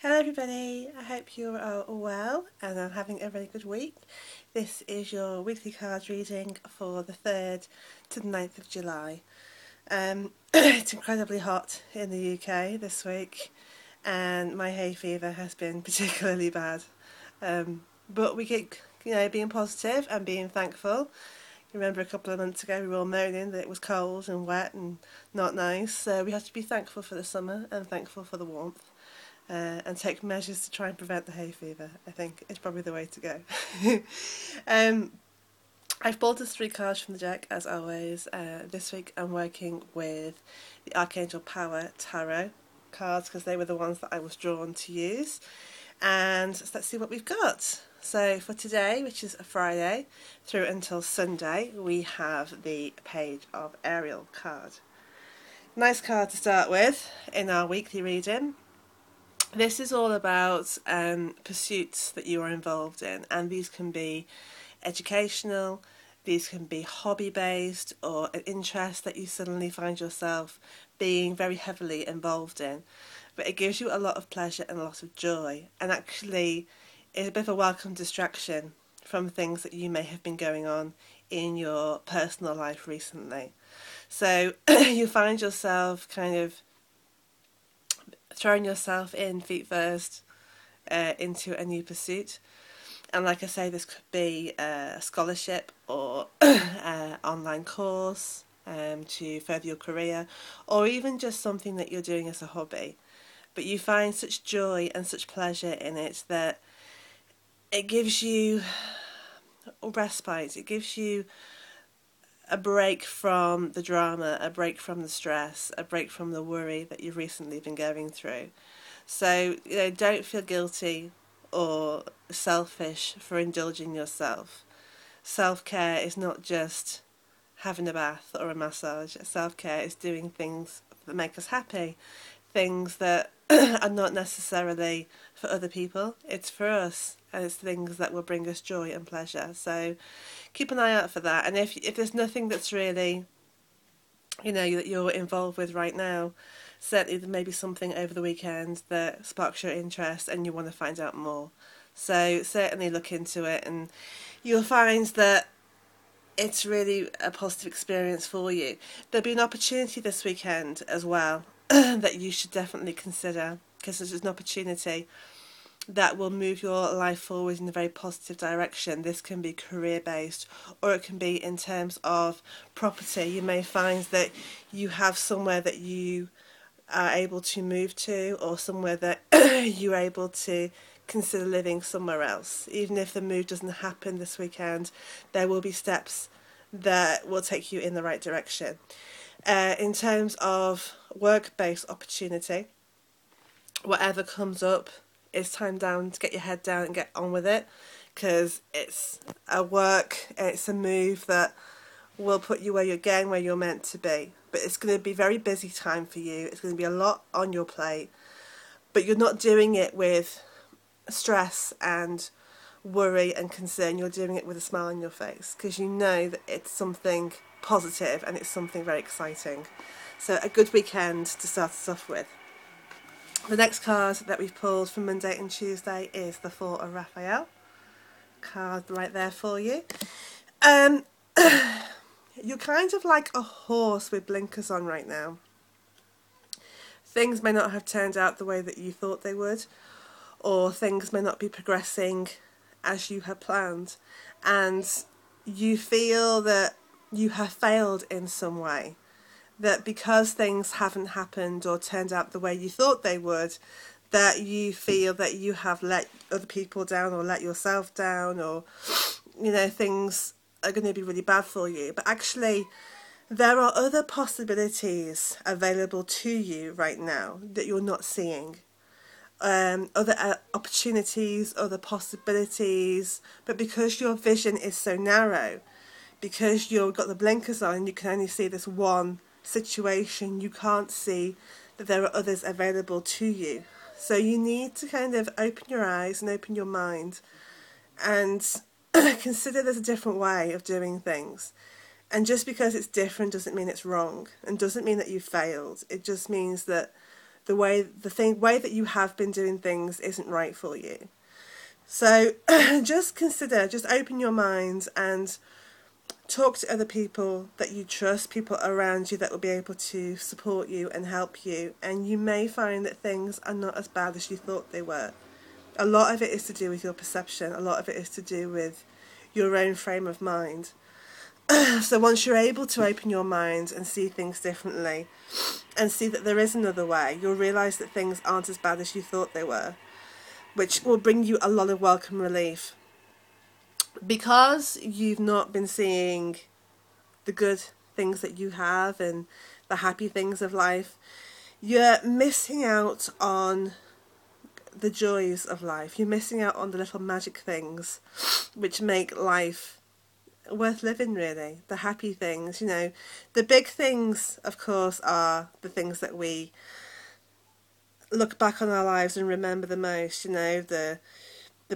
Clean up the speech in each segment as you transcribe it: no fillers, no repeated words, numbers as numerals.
Hello everybody, I hope you are all well and are having a very good week. This is your weekly card reading for the 3rd to the 9th of July. It's incredibly hot in the UK this week and my hay fever has been particularly bad. But we keep being positive and being thankful. You remember a couple of months ago we were all moaning that it was cold and wet and not nice, so we have to be thankful for the summer and thankful for the warmth. And take measures to try and prevent the hay fever. I think it's probably the way to go. I've pulled us 3 cards from the deck as always. This week I'm working with the Archangel Power Tarot cards because they were the ones that I was drawn to use. And let's see what we've got. So for today, which is a Friday, through until Sunday, we have the Page of Ariel card. Nice card to start with in our weekly reading. This is all about pursuits that you are involved in, and these can be educational, these can be hobby-based, or an interest that you suddenly find yourself being very heavily involved in. But it gives you a lot of pleasure and a lot of joy, and actually is a bit of a welcome distraction from things that you may have been going on in your personal life recently. So you find yourself kind of throwing yourself in feet first into a new pursuit. And like I say, this could be a scholarship or an online course to further your career, or even just something that you're doing as a hobby. But you find such joy and such pleasure in it that it gives you a respite, it gives you a break from the drama, a break from the stress, a break from the worry that you've recently been going through. So, don't feel guilty or selfish for indulging yourself. Self-care is not just having a bath or a massage. Self-care is doing things that make us happy, things that are not necessarily for other people. It's for us, and it's things that will bring us joy and pleasure. So keep an eye out for that. And if there's nothing that's really, that you're involved with right now, certainly there may be something over the weekend that sparks your interest and you want to find out more. So certainly look into it, and you'll find that it's really a positive experience for you. There'll be an opportunity this weekend as well that you should definitely consider, because there's an opportunity that will move your life forward in a very positive direction. This can be career based, or it can be in terms of property. You may find that you have somewhere that you are able to move to, or somewhere that you're able to consider living somewhere else. Even if the move doesn't happen this weekend, there will be steps that will take you in the right direction. In terms of work-based opportunity, whatever comes up, it's time down to get your head down and get on with it, because it's a work, it's a move that will put you where you're meant to be. But it's going to be very busy time for you. It's going to be a lot on your plate, but you're not doing it with stress and worry and concern. You're doing it with a smile on your face, because you know that it's something positive and it's something very exciting. So a good weekend to start us off with. The next card that we've pulled for Monday and Tuesday is the Four of Raphael. Card right there for you. You're kind of like a horse with blinkers on right now. Things may not have turned out the way that you thought they would, or things may not be progressing as you had planned, and you feel that you have failed in some way. That because things haven't happened or turned out the way you thought they would, that you feel that you have let other people down or let yourself down, or things are going to be really bad for you. But actually, there are other possibilities available to you right now that you're not seeing. Other opportunities, other possibilities, but because your vision is so narrow, because you've got the blinkers on and you can only see this one situation, you can't see that there are others available to you. So you need to kind of open your eyes and open your mind and consider there's a different way of doing things. And just because it's different doesn't mean it's wrong, and doesn't mean that you failed. It just means that way that you have been doing things isn't right for you. So just open your mind and talk to other people that you trust, people around you that will be able to support you and help you, and you may find that things are not as bad as you thought they were. A lot of it is to do with your perception, a lot of it is to do with your own frame of mind. So once you're able to open your mind and see things differently and see that there is another way, you'll realise that things aren't as bad as you thought they were, which will bring you a lot of welcome relief. Because you've not been seeing the good things that you have and the happy things of life, you're missing out on the joys of life. You're missing out on the little magic things which make life worth living, really. The happy things, you know. The big things, of course, are the things that we look back on our lives and remember the most, you know, the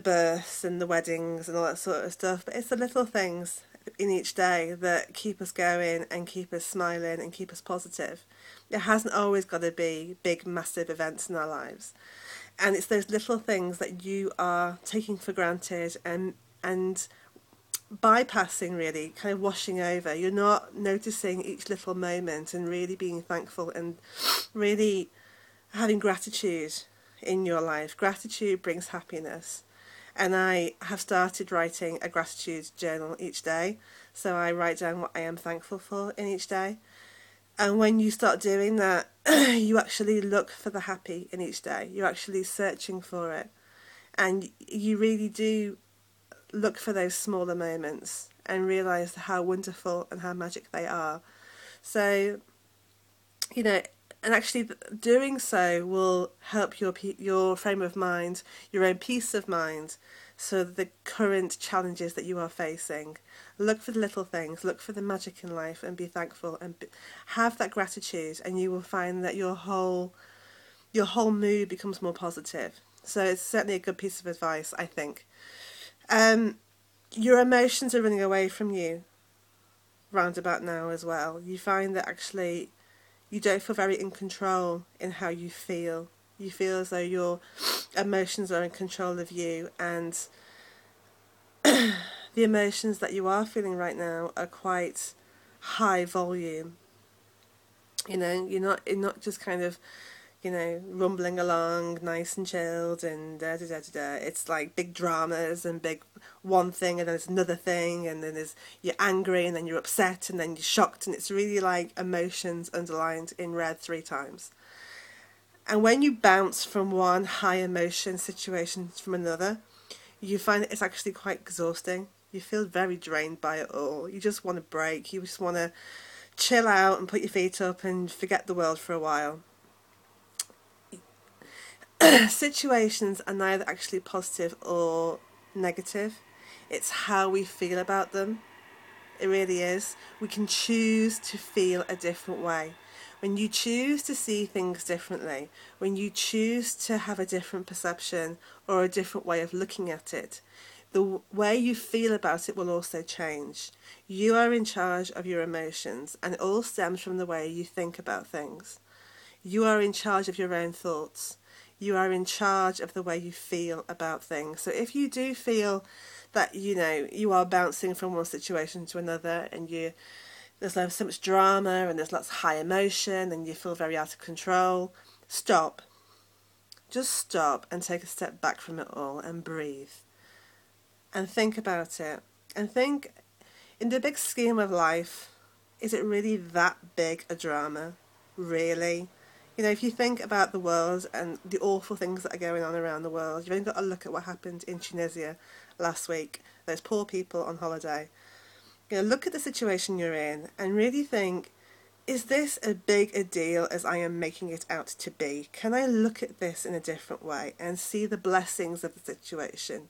births and the weddings and all that sort of stuff. But it's the little things in each day that keep us going and keep us smiling and keep us positive. It hasn't always got to be big, massive events in our lives. And it's those little things that you are taking for granted and bypassing, really, kind of washing over. You're not noticing each little moment and really being thankful and really having gratitude in your life. Gratitude brings happiness. And I have started writing a gratitude journal each day. So I write down what I am thankful for in each day. And when you start doing that, you actually look for the happy in each day. You're actually searching for it. And you really do look for those smaller moments and realise how wonderful and how magic they are. So, you know, and actually doing so will help your frame of mind, your own peace of mind, so the current challenges that you are facing. Look for the little things, look for the magic in life and be thankful and have that gratitude, and you will find that your whole mood becomes more positive. So it's certainly a good piece of advice, I think. Your emotions are running away from you round about now as well. You find that actually you don't feel very in control in how you feel. You feel as though your emotions are in control of you, and the emotions that you are feeling right now are quite high volume. You know, you're not just kind of, you know, rumbling along nice and chilled and da da da da da. It's like big dramas and big one thing and then there's another thing, and then you're angry and then you're upset and then you're shocked, and it's really like emotions underlined in red 3 times. And when you bounce from one high emotion situation from another, you find it's actually quite exhausting. You feel very drained by it all. You just want to break. You just want to chill out and put your feet up and forget the world for a while. Situations are neither actually positive or negative. It's how we feel about them. It really is. We can choose to feel a different way. When you choose to see things differently, when you choose to have a different perception or a different way of looking at it, the way you feel about it will also change. You are in charge of your emotions, and it all stems from the way you think about things. You are in charge of your own thoughts. You are in charge of the way you feel about things. So if you do feel that, you know, you are bouncing from one situation to another and there's so much drama and there's lots of high emotion and you feel very out of control, stop. Just stop and take a step back from it all and breathe. And think about it. And think, in the big scheme of life, is it really that big a drama? Really? You know, if you think about the world and the awful things that are going on around the world, you've only got to look at what happened in Tunisia last week. Those poor people on holiday. You know, look at the situation you're in and really think, is this as big a deal as I am making it out to be? Can I look at this in a different way and see the blessings of the situation?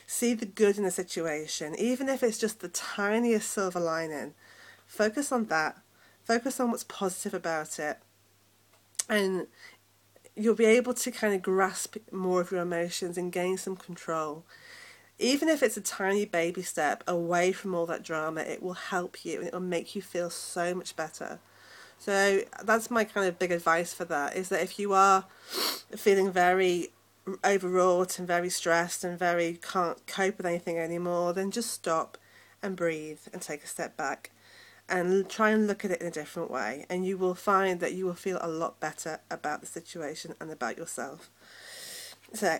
See the good in the situation, even if it's just the tiniest silver lining. Focus on that. Focus on what's positive about it. And you'll be able to kind of grasp more of your emotions and gain some control. Even if it's a tiny baby step away from all that drama, it will help you and it will make you feel so much better. So that's my kind of big advice for that, is that if you are feeling very overwrought and very stressed and very can't cope with anything anymore, then just stop and breathe and take a step back and try and look at it in a different way, and you will find that you will feel a lot better about the situation and about yourself. So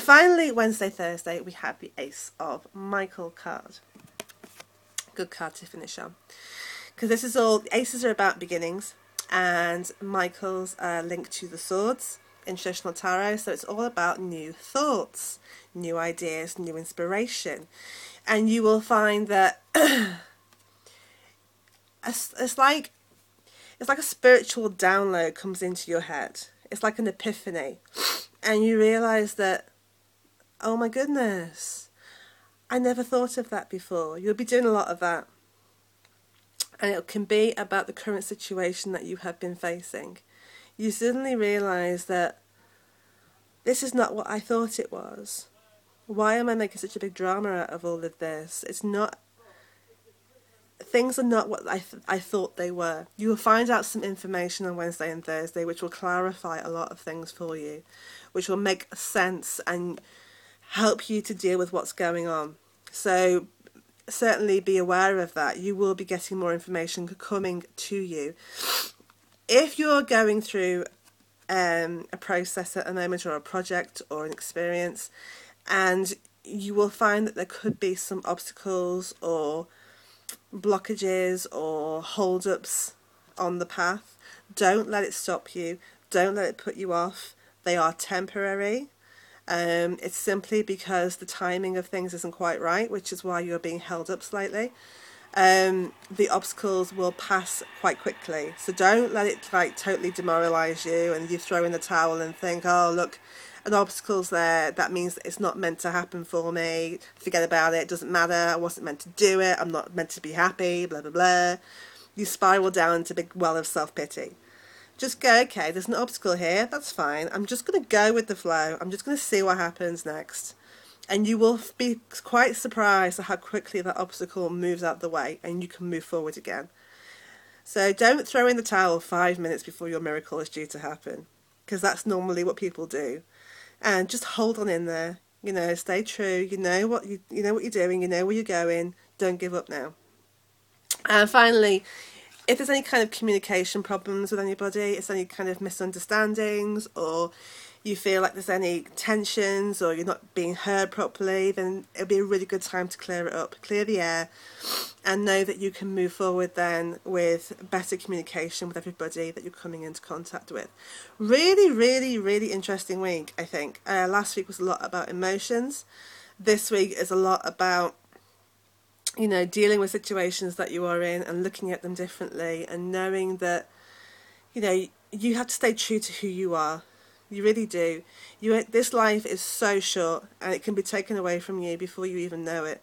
finally, Wednesday, Thursday, we have the Ace of Michael card. Good card to finish on, because this is all, aces are about beginnings, and Michael's linked to the swords in traditional tarot, so it's all about new thoughts, new ideas, new inspiration. And you will find that it's like a spiritual download comes into your head. It's like an epiphany, and you realise that, oh my goodness, I never thought of that before. You'll be doing a lot of that, and it can be about the current situation that you have been facing. You suddenly realise that this is not what I thought it was. Why am I making such a big drama out of all of this? It's not, things are not what I thought they were. You will find out some information on Wednesday and Thursday which will clarify a lot of things for you, which will make sense and help you to deal with what's going on. So certainly be aware of that. You will be getting more information coming to you. If you're going through a process at the moment, or a project or an experience, and you will find that there could be some obstacles or blockages or hold-ups on the path, don't let it stop you. Don't let it put you off. They are temporary. It's simply because the timing of things isn't quite right, which is why you're being held up slightly. The obstacles will pass quite quickly, so don't let it like totally demoralise you and you throw in the towel and think, oh look, an obstacle's there, that means that it's not meant to happen for me, forget about it, doesn't matter, I wasn't meant to do it, I'm not meant to be happy, blah blah blah. You spiral down into a big well of self-pity. Just go, okay, there's an obstacle here, that's fine, I'm just going to go with the flow, I'm just going to see what happens next. And you will be quite surprised at how quickly that obstacle moves out the way and you can move forward again. So don't throw in the towel 5 minutes before your miracle is due to happen, because that's normally what people do. And just hold on in there, you know, stay true, you know what you're doing, you know where you're going, don't give up now. And finally, if there's any kind of communication problems with anybody, it's any kind of misunderstandings, or you feel like there's any tensions or you're not being heard properly, then it'll be a really good time to clear it up, clear the air, and know that you can move forward then with better communication with everybody that you're coming into contact with. Really, really, really interesting week, I think. Last week was a lot about emotions. This week is a lot about, you know, dealing with situations that you are in and looking at them differently, and knowing that, you know, you have to stay true to who you are. You really do. This life is so short, and it can be taken away from you before you even know it.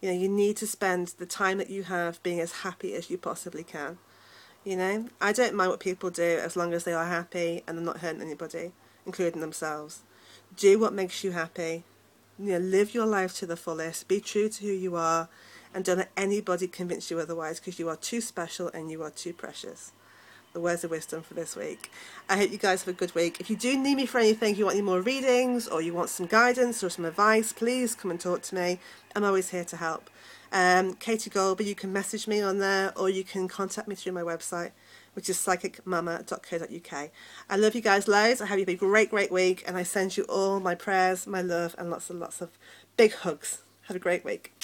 You know, you need to spend the time that you have being as happy as you possibly can. You know, I don't mind what people do as long as they are happy and they're not hurting anybody, including themselves. Do what makes you happy. You know, live your life to the fullest. Be true to who you are, and don't let anybody convince you otherwise, because you are too special and you are too precious. The words of wisdom for this week. I hope you guys have a good week. If you do need me for anything, you want any more readings or you want some guidance or some advice, please come and talk to me. I'm always here to help. Katie Golby, you can message me on there, or you can contact me through my website, which is psychicmama.co.uk. I love you guys loads. I hope you have a great, great week, and I send you all my prayers, my love, and lots and lots of big hugs. Have a great week.